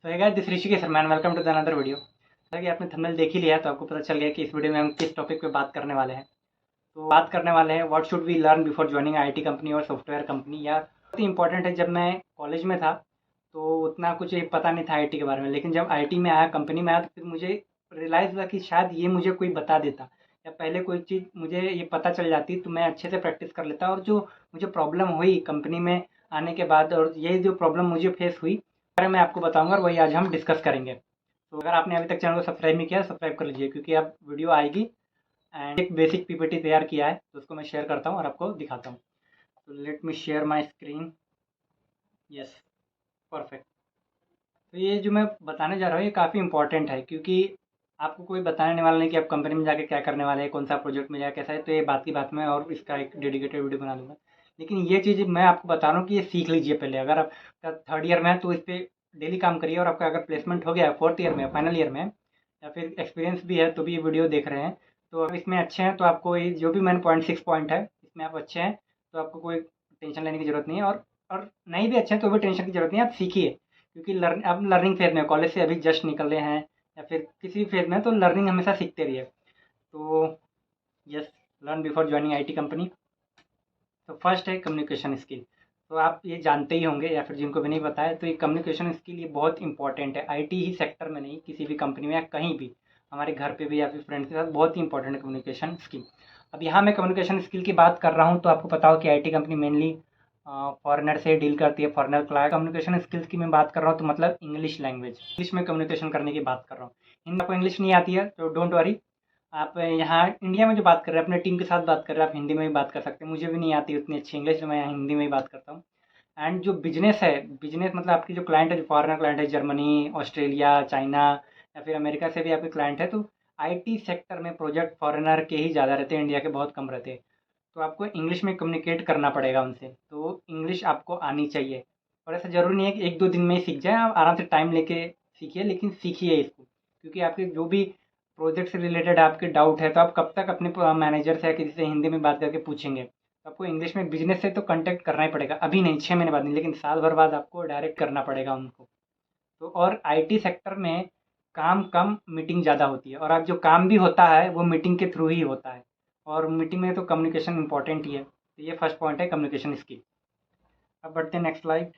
तो है guys, this Rishikesh Sharma, welcome to the another video. जैसा कि आपने थंबनेल देख ही लिया तो आपको पता चल गया कि इस वीडियो में हम किस टॉपिक पे बात करने वाले हैं। तो बात करने वाले हैं what should we learn before joining IT company और सॉफ्टवेयर कंपनी। या बहुत ही इंपॉर्टेंट है। जब मैं कॉलेज में था तो उतना कुछ पता नहीं था आईटी के बारे में, लेकिन जब आईटी में आया, कंपनी में आया, तो फिर मुझे रियलाइज़ हुआ कि शायद ये मुझे कोई बता देता या पहले कोई चीज़ मुझे ये पता चल जाती तो मैं अच्छे से प्रैक्टिस कर लेता। और जो मुझे प्रॉब्लम हुई कंपनी में आने के बाद, और ये जो प्रॉब्लम मुझे फेस हुई, बारे में आपको बताऊंगा और वही आज हम डिस्कस करेंगे। तो अगर आपने अभी तक चैनल को सब्सक्राइब नहीं किया, सब्सक्राइब कर लीजिए, क्योंकि अब वीडियो आएगी एंड एक बेसिक पीपीटी तैयार किया है तो उसको मैं शेयर करता हूँ और आपको दिखाता हूँ। तो let me share my screen. Yes, perfect. तो ये जो मैं बताने जा रहा हूँ ये काफ़ी इंपॉर्टेंट है, क्योंकि आपको कोई बताने वाला नहीं कि आप कंपनी में जाके क्या करने वाले हैं, कौन सा प्रोजेक्ट में जाए, कैसा है। तो ये बात की बात में और इसका एक डेडिकेटेड वीडियो बना दूंगा। लेकिन ये चीज़ मैं आपको बता रहा हूँ कि ये सीख लीजिए पहले। अगर आप थर्ड ईयर में है तो इस पर डेली काम करिए, और आपका अगर प्लेसमेंट हो गया है फोर्थ ईयर में, फाइनल ईयर में, या फिर एक्सपीरियंस भी है तो भी ये वीडियो देख रहे हैं, तो अगर इसमें अच्छे हैं तो आपको ये जो भी मैंने पॉइंट 6 पॉइंट है इसमें आप अच्छे हैं तो आपको कोई टेंशन लेने की ज़रूरत नहीं है। और नहीं भी अच्छे हैं तो भी टेंशन की ज़रूरत नहीं है, आप सीखिए। क्योंकि अब लर्निंग फेज में, कॉलेज से अभी जस्ट निकल रहे हैं या फिर किसी भी फेज में, तो लर्निंग हमेशा सीखते रहिए। तो yes, learn before joining IT company. तो फर्स्ट है कम्युनिकेशन स्किल। तो आप ये जानते ही होंगे, या फिर जिनको भी नहीं पता है तो ये कम्युनिकेशन स्किल ये बहुत इंपॉर्टेंट है। आईटी ही सेक्टर में नहीं, किसी भी कंपनी में या कहीं भी, हमारे घर पे भी या फिर फ्रेंड्स के साथ बहुत ही इंपॉर्टेंट है कम्युनिकेशन स्किल। अब यहाँ मैं कम्युनिकेशन स्किल की बात कर रहा हूँ तो आपको पता हो कि आईटी कंपनी मेनली फॉरेनर से डील करती है, फॉरेनर क्लाइंट। कम्युनिकेशन स्किल्स की मैं बात कर रहा हूँ तो मतलब इंग्लिश लैंग्वेज, इंग्लिश में कम्युनिकेशन करने की बात कर रहा हूँ। हिंदी आपको इंग्लिश नहीं आती है तो डोंट वरी। आप यहाँ इंडिया में जो बात कर रहे हैं, अपने टीम के साथ बात कर रहे हैं, आप हिंदी में भी बात कर सकते हैं। मुझे भी नहीं आती उतनी अच्छी इंग्लिश, तो मैं यहाँ हिंदी में ही बात करता हूँ। एंड जो बिजनेस है, बिजनेस मतलब आपकी जो क्लाइंट है, जो फॉरेनर क्लाइंट है, जर्मनी, ऑस्ट्रेलिया, चाइना या फिर अमेरिका से भी आपके क्लाइंट है, तो आईटी सेक्टर में प्रोजेक्ट फॉरेनर के ही ज़्यादा रहते हैं, इंडिया के बहुत कम रहते हैं। तो आपको इंग्लिश में कम्युनिकेट करना पड़ेगा उनसे, तो इंग्लिश आपको आनी चाहिए। और ऐसा ज़रूरी नहीं है कि एक दो दिन में ही सीख जाए, आप आराम से टाइम लेके सीखिए, लेकिन सीखिए इसको। क्योंकि आपके जो भी प्रोजेक्ट से रिलेटेड आपके डाउट है तो आप कब तक अपने मैनेजर से या किसी से हिंदी में बात करके पूछेंगे। तो आपको इंग्लिश में बिजनेस से तो कांटेक्ट करना ही पड़ेगा, अभी नहीं, 6 महीने बाद नहीं, लेकिन साल भर बाद आपको डायरेक्ट करना पड़ेगा उनको। तो और आईटी सेक्टर में काम कम, मीटिंग ज़्यादा होती है, और अब जो काम भी होता है वो मीटिंग के थ्रू ही होता है, और मीटिंग में तो कम्युनिकेशन इंपॉर्टेंट ही है। तो ये फर्स्ट पॉइंट है कम्युनिकेशन स्किल। अब बढ़ते हैं नेक्स्ट स्लाइड।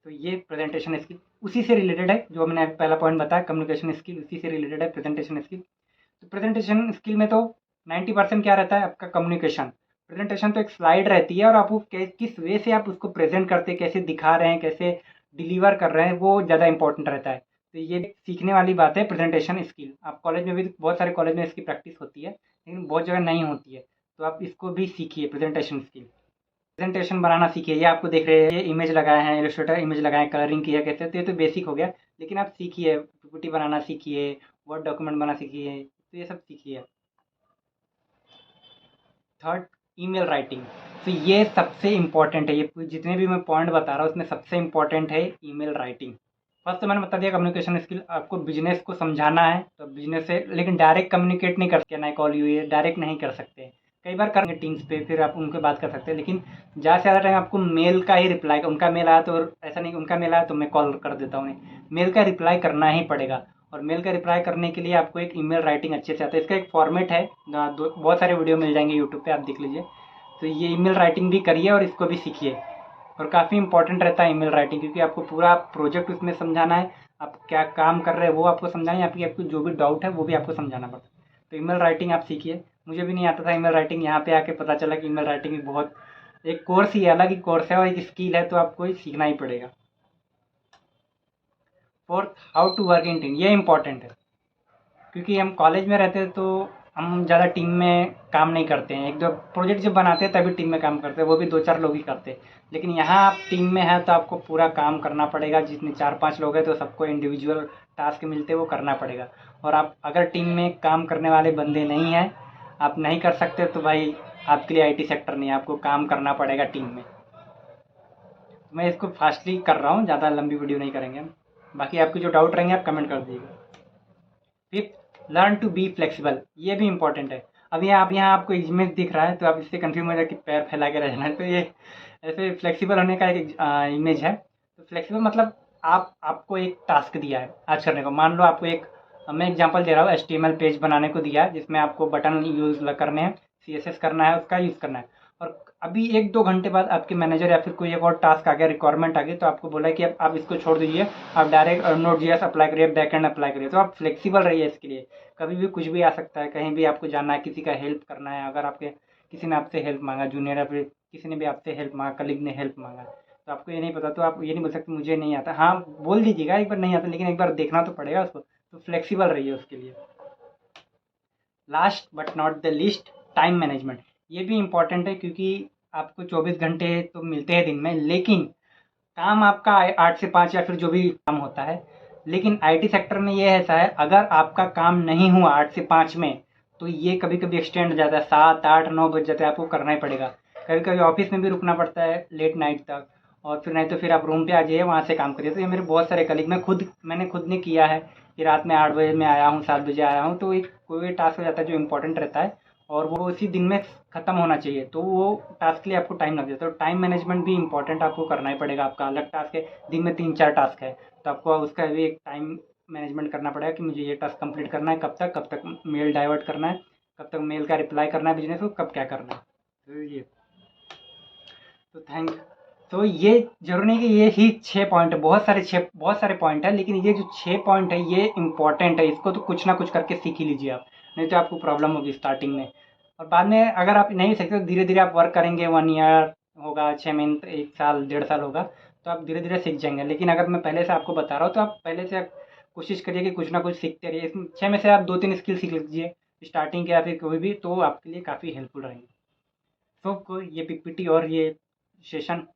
तो ये प्रेजेंटेशन स्किल उसी से रिलेटेड है, जो मैंने पहला पॉइंट बताया कम्युनिकेशन स्किल, उसी से रिलेटेड है प्रेजेंटेशन स्किल। तो प्रेजेंटेशन स्किल में तो 90% क्या रहता है आपका, कम्युनिकेशन। प्रेजेंटेशन तो एक स्लाइड रहती है, और आप वो किस वे से आप उसको प्रेजेंट करते हैं, कैसे दिखा रहे हैं, कैसे डिलीवर कर रहे हैं, वो ज़्यादा इंपॉर्टेंट रहता है। तो ये सीखने वाली बात है प्रेजेंटेशन स्किल। आप कॉलेज में भी, बहुत सारे कॉलेज में इसकी प्रैक्टिस होती है, लेकिन बहुत जगह नहीं होती है। तो आप इसको भी सीखिए, प्रेजेंटेशन स्किल। प्रेजेंटेशन बनाना सीखिए। ये आपको देख रहे हैं, ये इमेज लगाए हैं, इलस्ट्रेटर इमेज लगाए हैं, कलरिंग किया कैसे, तो ये तो बेसिक हो गया। लेकिन आप सीखिए, पीपीटी बनाना सीखिए, वर्ड डॉक्यूमेंट बनाना सीखिए, तो ये सब सीखिए। Third, email writing. तो ये सबसे इम्पॉर्टेंट है। ये जितने भी मैं पॉइंट बता रहा हूँ उसमें सबसे इम्पॉर्टेंट है ईमेल राइटिंग। फर्स्ट तो मैंने बता दिया कम्युनिकेशन स्किल, आपको बिजनेस को समझाना है तो बिजनेस से, लेकिन डायरेक्ट कम्युनिकेट नहीं कर सकते। ना कॉल यू, ये डायरेक्ट नहीं कर सकते। कई बार करेंगे टीम्स पे, फिर आप उनके बात कर सकते हैं, लेकिन ज़्यादा से ज़्यादा टाइम आपको मेल का ही रिप्लाई, उनका मेल आया तो ऐसा नहीं, उनका मेल आया तो मैं कॉल कर देता हूँ, नहीं, मेल का रिप्लाई करना ही पड़ेगा। और मेल का रिप्लाई करने के लिए आपको एक ईमेल राइटिंग अच्छे से आता है। इसका एक फॉर्मेट है, बहुत सारे वीडियो मिल जाएंगे यूट्यूब पे, आप देख लीजिए। तो ये ईमेल राइटिंग भी करिए और इसको भी सीखिए। और काफ़ी इंपॉर्टेंट रहता है ईमेल राइटिंग, क्योंकि आपको पूरा प्रोजेक्ट उसमें समझाना है, आप क्या काम कर रहे हैं वो आपको समझाना है, आपको जो भी डाउट है वो भी आपको समझाना पड़ता है। तो ईमेल राइटिंग आप सीखिए। मुझे भी नहीं आता था ईमेल राइटिंग, यहाँ पे आके पता चला कि ईमेल राइटिंग भी बहुत, एक कोर्स ही अलग ही कोर्स है और एक स्किल है, तो आपको ये सीखना ही पड़ेगा। Fourth, how to work in team. ये इंपॉर्टेंट है, क्योंकि हम कॉलेज में रहते हैं तो हम ज़्यादा टीम में काम नहीं करते हैं। एक दो प्रोजेक्ट जब बनाते हैं तभी टीम में काम करते हैं, वो भी दो चार लोग ही करते हैं। लेकिन यहाँ आप टीम में हैं तो आपको पूरा काम करना पड़ेगा। जितने 4-5 लोग हैं तो सबको इंडिविजुअल टास्क मिलते हैं, वो करना पड़ेगा। और आप अगर टीम में काम करने वाले बंदे नहीं हैं, आप नहीं कर सकते, तो भाई आपके लिए आईटी सेक्टर नहीं है, आपको काम करना पड़ेगा टीम में। मैं इसको फास्टली कर रहा हूँ, ज़्यादा लंबी वीडियो नहीं करेंगे हम। बाकी आपके जो डाउट रहेंगे आप कमेंट कर दीजिएगा। Fifth, learn to be flexible. ये भी इंपॉर्टेंट है। अब यहाँ आपको इमेज दिख रहा है तो आप इससे कंफ्यूज हो जाए कि पैर फैला के रहना है, तो ये ऐसे फ्लेक्सिबल होने का एक इमेज है। तो फ्लेक्सिबल मतलब आपको एक टास्क दिया है आज करने को। मान लो आपको एक, मैं एग्जांपल दे रहा हूँ, HTML पेज बनाने को दिया है जिसमें आपको बटन यूज़ करने हैं, CSS करना है, उसका यूज़ करना है। और अभी 1-2 घंटे बाद आपके मैनेजर या फिर कोई एक और टास्क आ गया, रिक्वायरमेंट आ गई, तो आपको बोला है कि अब आप इसको छोड़ दीजिए, आप डायरेक्ट Node.js अप्लाई करिए, बैकएंड अप्लाई करिए। तो आप फ्लेक्सिबल रहिए इसके लिए, कभी भी कुछ भी आ सकता है, कहीं भी आपको जाना है, किसी का हेल्प करना है, अगर आपके किसी ने आपसे हेल्प मांगा, जूनियर या फिर किसी ने भी आपसे हेल्प मांगा, कलीग ने हेल्प मांगा, तो आपको ये नहीं पता, तो आप ये नहीं बोल सकते मुझे नहीं आता। हाँ, बोल दीजिएगा एक बार नहीं आता, लेकिन एक बार देखना तो पड़ेगा उसको, तो फ्लेक्सिबल रहिए उसके लिए। Last but not the least, time management. ये भी इम्पॉर्टेंट है, क्योंकि आपको 24 घंटे तो मिलते हैं दिन में, लेकिन काम आपका 8 से 5 या फिर जो भी काम होता है। लेकिन IT सेक्टर में ये ऐसा है, अगर आपका काम नहीं हुआ 8 से 5 में, तो ये कभी कभी एक्सटेंड हो जाता है, 7, 8, 9 बज जाते हैं, आपको करना ही पड़ेगा। कभी कभी ऑफिस में भी रुकना पड़ता है लेट नाइट तक, और फिर नहीं तो फिर आप रूम पे आ जाइए, वहाँ से काम करिए। तो ये मेरे बहुत सारे कलीग, मैंने खुद ने किया है कि रात में 8 बजे में आया हूँ, 7 बजे आया हूँ, तो एक कोई टास्क हो जाता है जो इम्पोर्टेंट रहता है और वो उसी दिन में ख़त्म होना चाहिए, तो वो टास्क के लिए आपको टाइम लग जाता है। तो टाइम मैनेजमेंट भी इम्पोर्टेंट आपको करना ही पड़ेगा। आपका अलग टास्क है, दिन में 3-4 टास्क है, तो आपको उसका भी एक टाइम मैनेजमेंट करना पड़ेगा कि मुझे ये टास्क कंप्लीट करना है, कब तक मेल डाइवर्ट करना है, कब तक मेल का रिप्लाई करना है बिजनेस को, कब क्या करना है। तो ये तो थैंक तो ये ज़रूरी नहीं कि ये ही 6 पॉइंट है, बहुत सारे पॉइंट है, लेकिन ये जो 6 पॉइंट है ये इम्पॉर्टेंट है, इसको तो कुछ ना कुछ करके सीख ही लीजिए आप, नहीं तो आपको प्रॉब्लम होगी स्टार्टिंग में। और बाद में अगर आप नहीं सीखते तो धीरे धीरे आप वर्क करेंगे, 1 ईयर होगा, 6 महीने, 1 साल, 1.5 साल होगा, तो आप धीरे धीरे सीख जाएंगे। लेकिन अगर मैं पहले से आपको बता रहा हूँ, तो आप पहले से कोशिश करिए कि कुछ ना कुछ सीखते रहिए। इसमें 6 में से आप 2-3 स्किल सीख लीजिए स्टार्टिंग के, या फिर कोई भी, तो आपके लिए काफ़ी हेल्पफुल रहेंगे। तो कोई ये PPT और ये सेशन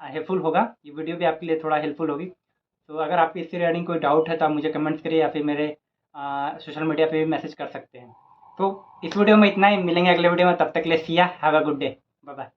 हेल्पफुल होगा, ये वीडियो भी आपके लिए थोड़ा हेल्पफुल होगी। तो अगर आपको इससे रिगार्डिंग कोई डाउट है तो आप मुझे कमेंट्स करिए, या फिर मेरे सोशल मीडिया पे भी मैसेज कर सकते हैं। तो इस वीडियो में इतना ही, मिलेंगे अगले वीडियो में, तब तक के लिए see ya, have a good day, bye bye.